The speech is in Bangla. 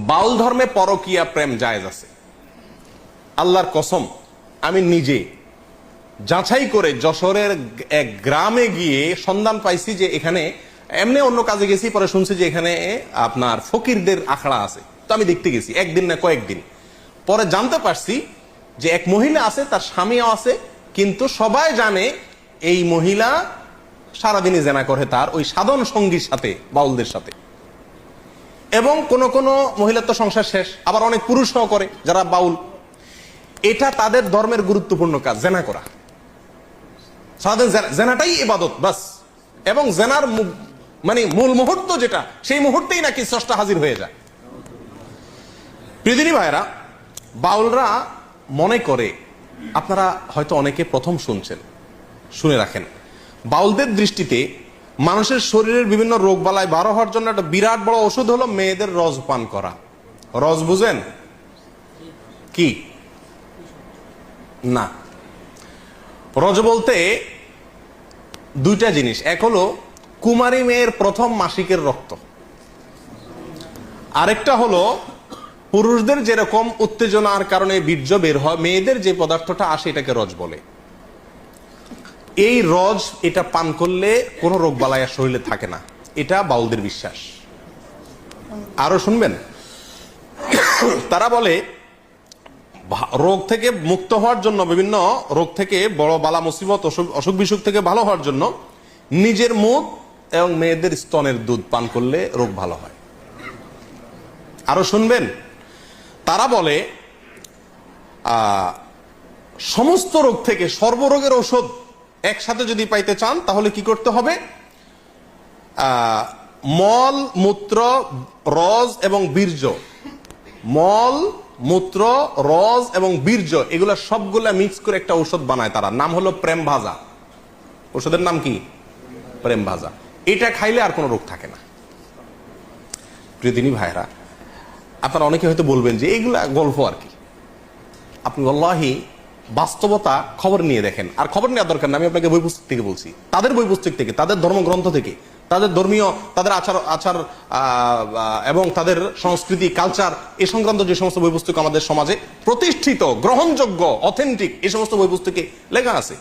বাউল ধর্মে পরকীয়া প্রেম জায়েজ আছে। আল্লাহর কসম, আমি নিজে যাচাই করে যশোরের এক গ্রামে গিয়ে সন্ধান পাইছি যে এখানে, এমনি অন্য কাজে গেছি, পরে শুনছি যে এখানে আপনার ফকিরদের আখড়া আছে। তো আমি দেখতে গেছি, একদিন না কয়েকদিন পরে জানতে পারছি যে এক মহিলা আছে, তার স্বামীও আছে, কিন্তু সবাই জানে এই মহিলা সারাদিনই জেনা করে তার ওই সাধন সঙ্গীর সাথে, বাউলদের সাথে। এবং কোন কোন মহিলার তো সংসার শেষ, আবার অনেক পুরুষও করে যারা বাউল। এটা তাদের ধর্মের গুরুত্বপূর্ণ কাজ, জেনা করা। সারাদিন জেনাটাই ইবাদত বাস। এবং জেনার মানে মূল মুহূর্ত যেটা, সেই মুহূর্তেই নাকি স্রষ্টা হাজির হয়ে যায়। প্রিয়দিনী ভাইরা, বাউলরা মনে করে, আপনারা হয়তো অনেকে প্রথম শুনছেন, শুনে রাখেন, বাউলদের দৃষ্টিতে মানুষের শরীরের বিভিন্ন রোগ বালাই বারো হওয়ার জন্য একটা বিরাট বড় ওষুধ হলো মেয়েদের রজ পান করা। রজ বুঝেন কি? না, রজ বলতে দুইটা জিনিস। এক হলো কুমারী মেয়ের প্রথম মাসিকের রক্ত, আরেকটা হলো পুরুষদের যেরকম উত্তেজনার কারণে বীর্য বের হয়, মেয়েদের যে পদার্থটা আসে এটাকে রজ বলে। এই রজ, এটা পান করলে কোনো রোগ বালাই আর শরীরে থাকে না, এটা বাউলদের বিশ্বাস। আরো শুনবেন, তারা বলে রোগ থেকে মুক্ত হওয়ার জন্য, বিভিন্ন রোগ থেকে, বড় বালা মুসিবত, অসুখ বিসুখ থেকে ভালো হওয়ার জন্য নিজের মুখ এবং মেয়েদের স্তনের দুধ পান করলে রোগ ভালো হয়। আরো শুনবেন, তারা বলে সমস্ত রোগ থেকে সর্বরোগের ঔষধ একসাথে যদি পাইতে চান তাহলে কি করতে হবে? মল, মূত্র, রজ এবং বীর্য, মল, মূত্র, রজ এবং বীর্য, এগুলা সবগুলা মিক্স করে একটা ঔষধ বানায় তারা, নাম হলো প্রেম ভাজা। ওষুধের নাম কি? প্রেম ভাজা। এটা খাইলে আর কোনো রোগ থাকে না। প্রিয়দিনী ভাইরা, আপনারা অনেকে হয়তো বলবেন যে এগুলা গল্প আর কি। আপনি আল্লাহি বাস্তবতা খবর নিয়ে দেখেন। আর খবর নেওয়ার দরকার না, আমি আপনাকে বই পুস্তক থেকে বলছি, তাদের বই পুস্তক থেকে, তাদের ধর্মগ্রন্থ থেকে, তাদের ধর্মীয়, তাদের আচার এবং তাদের সংস্কৃতি, কালচার, এ সংক্রান্ত যে সমস্ত বই পুস্তক আমাদের সমাজে প্রতিষ্ঠিত, গ্রহণযোগ্য, অথেন্টিক, এই সমস্ত বই পুস্তকে লেখা আছে।